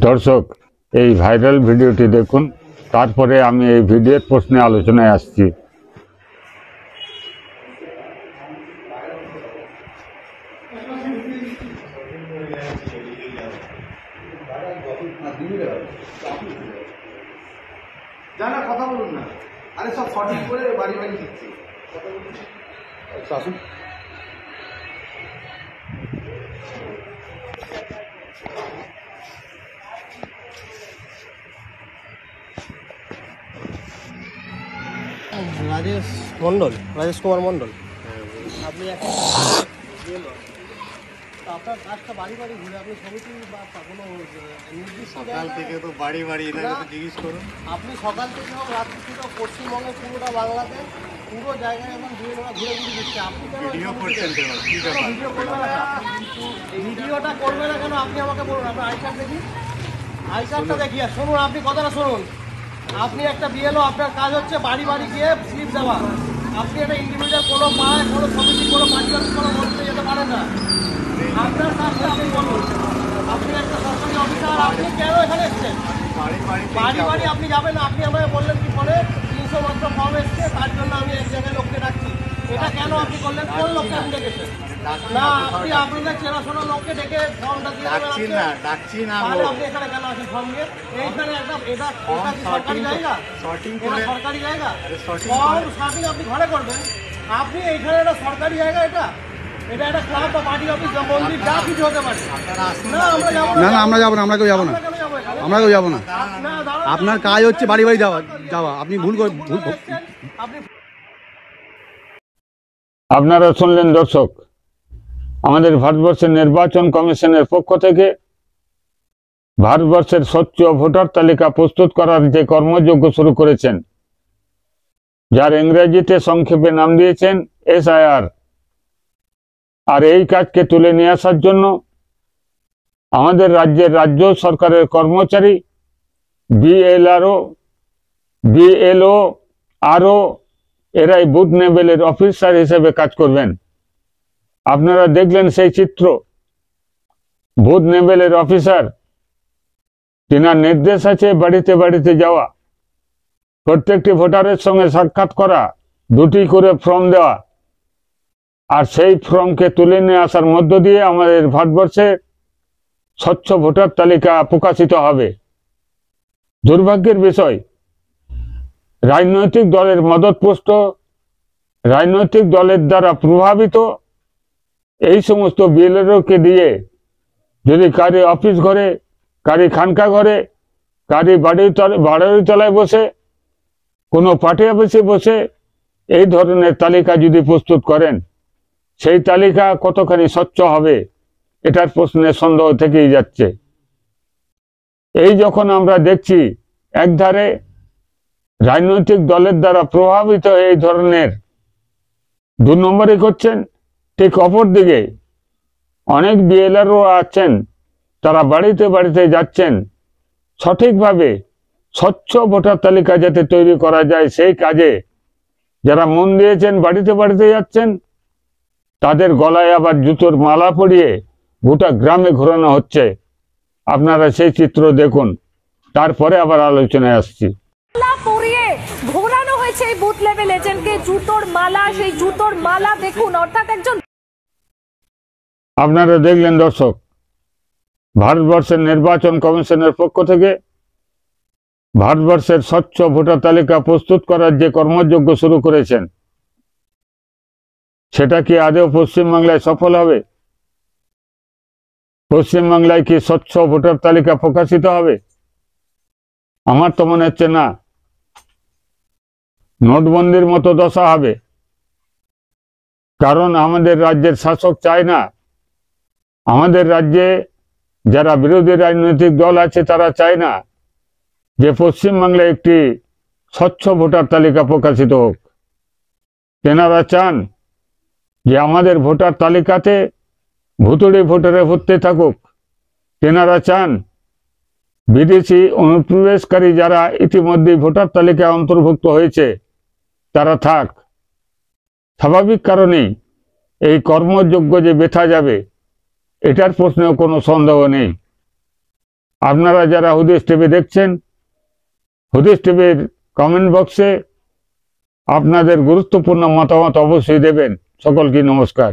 দর্শক, এই ভাইরাল ভিডিওটি দেখুন, তারপরে আমি এই ভিডিওর প্রশ্নে আলোচনায় আসছি। জানা কথা বলুন না, আরে সব সঠিক করে বাড়ি বাড়ি দিচ্ছি। আসুন। রাজেশ মন্ডল, রাজেশ কুমার মন্ডল। আপনি আপনার কাজটা বাড়ি বাড়ি ঘুরে আপনি সমিতি বা কোনো নির্দিষ্ট সকাল থেকে তো বাড়ি বাড়ি এটাকে তো জিজ্ঞেস করুন। আপনি সকাল থেকে হোক রাত্রি থেকে হোক পশ্চিমবঙ্গে পুরোটা বাংলাতে পুরো জায়গায় এখন ঘুরে ঘুরে দিচ্ছে। আপনি কেন ভিডিও করছেন কেন? কি ব্যাপার? ভিডিও করবে না? ভিডিওটা করবে না কেন আপনি আমাকে বলুন। আপনার আই কার্ড দেখি, আই কার্ডটা দেখিয়ে শুনুন। আপনি কথাটা শুনুন। আপনি একটা বিএলও, আপনার কাজ হচ্ছে বাড়ি বাড়ি গিয়ে স্লিপ দেওয়া। আপনি একটা ইন্ডিভিজুয়াল কোনো পাড়ায় কোনো সমিতি কোনো পার্টি অফিস কোনো মন্ত্রী যেতে পারেন না। আপনার কাজটা আপনি বলুন। আপনি একটা সরকারি অফিসার, আপনি কেন এখানে এসছেন? বাড়ি বাড়ি আপনি যাবেন না। আপনি আমাকে বললেন কি ফোনে 300 মাত্র ফর্ম এসছে, তার জন্য আমি এক জায়গায় লোককে ডাকছি। এটা কেন আপনি করলেন? কোন লোককে আপনি ডেকেছেন? না, আপনি আপনাদের চেনাশোনা লোককে ডেকে ফর্মটা দিয়ে ডাকছি না। তাহলে আপনি এখানে কেন আসেন ফর্ম নিয়ে? এইখানে এটা কি সরকারি জায়গা? এটা সরকারি জায়গা? ফর্ম শর্টিং আপনি ঘরে করবেন। আপনি এইখানে একটা সরকারি জায়গা, এটা এটা একটা ক্লাব বা পার্টি অফিস বা মন্দির যা কিছু হতে পারে। না আমরা যাবো না, আমরা যাবো না, আমরা কেউ যাবো না, আমরা কেউ যাবো না। আপনার কাজ হচ্ছে বাড়ি বাড়ি যাওয়া। আপনি ভুল আপনি আপনারা শুনলেন দর্শক, আমাদের ভারতবর্ষের নির্বাচন কমিশনের পক্ষ থেকে ভারতবর্ষের স্বচ্ছ ভোটার তালিকা প্রস্তুত করার যে কর্মযজ্ঞ শুরু করেছেন, যার ইংরেজিতে সংক্ষেপে নাম দিয়েছেন SIR। আর এই কাজকে তুলে নিয়ে আসার জন্য আমাদের রাজ্যের রাজ্য সরকারের কর্মচারী BLO আরও এরাই বুথ লেভেলের অফিসার হিসেবে কাজ করবেন। আপনারা দেখলেন সেই চিত্র। বুথ লেভেলের অফিসার, তিনার নির্দেশ আছে বাড়িতে বাড়িতে যাওয়া, প্রত্যেকটি ভোটারের সঙ্গে সাক্ষাৎ করা, 2টি করে ফর্ম দেওয়া, আর সেই ফর্মকে তুলে নিয়ে আসার মধ্য দিয়ে আমাদের ভারতবর্ষে স্বচ্ছ ভোটার তালিকা প্রকাশিত হবে। দুর্ভাগ্যের বিষয়, রাজনৈতিক দলের মদতপুষ্ট, রাজনৈতিক দলের দ্বারা প্রভাবিত এই সমস্ত বিএলওকে দিয়ে যদি কারি অফিস ঘরে, কারি খানকা ঘরে, কারি বাড়ির তলায় বসে, কোনো পার্টি অফিসে বসে এই ধরনের তালিকা যদি প্রস্তুত করেন, সেই তালিকা কতখানি স্বচ্ছ হবে এটার প্রশ্নে সন্দেহ থেকেই যাচ্ছে। এই যখন আমরা দেখছি একধারে রাজনৈতিক দলের দ্বারা প্রভাবিত এই ধরনের 2 নম্বরই করছেন, ঠিক অপর দিকে অনেক বিএলআরও আছেন, তারা বাড়িতে বাড়িতে যাচ্ছেন সঠিকভাবে স্বচ্ছ ভোটার তালিকা যাতে তৈরি করা যায় সেই কাজে যারা মন দিয়েছেন, বাড়িতে বাড়িতে যাচ্ছেন, তাদের গলায় আবার জুতোর মালা পরিয়ে গোটা গ্রামে ঘোরানো হচ্ছে। আপনারা সেই চিত্র দেখুন, তারপরে আবার আলোচনায় আসছি। পরিয়ে ঘোরানো হয়েছে এই বুথ লেভেল এজেন্টকে, জুতোর মালা, সেই জুতোর মালা দেখুন। অর্থাৎ একজন, আপনারা দেখলেন দর্শক, ভারতবর্ষের নির্বাচন কমিশনের পক্ষ থেকে ভারতবর্ষের স্বচ্ছ ভোটার তালিকা প্রস্তুত করার যে কর্মযজ্ঞ শুরু করেছেন, সেটা কি আদৌ পশ্চিমবাংলায় সফল হবে? পশ্চিমবাংলায় কি স্বচ্ছ ভোটার তালিকা প্রকাশিত হবে? আমার তো মনে হচ্ছে না। নোটবন্দির মতো দশা হবে। কারণ আমাদের রাজ্যের শাসক চায় না, আমাদের রাজ্যে যারা বিরোধী রাজনৈতিক দল আছে তারা চায় না যে পশ্চিমবাংলায় একটি স্বচ্ছ ভোটার তালিকা প্রকাশিত হোক। তেনারা চান যে আমাদের ভোটার তালিকাতে ভুতুড়ে ভোটারে ভর্তি থাকুক। তেনারা চান বিদেশি অনুপ্রবেশকারী যারা ইতিমধ্যে ভোটার তালিকায় অন্তর্ভুক্ত হয়েছে তারা থাক। স্বাভাবিক কারণেই এই কর্মযজ্ঞ যে বৃথা যাবে এটার প্রশ্নেও কোনো সন্দেহ নেই। আপনারা যারা হুদিস টিভি দেখছেন, হুদিস টিভির কমেন্ট বক্সে আপনাদের গুরুত্বপূর্ণ মতামত অবশ্যই দেবেন। সকলকে নমস্কার।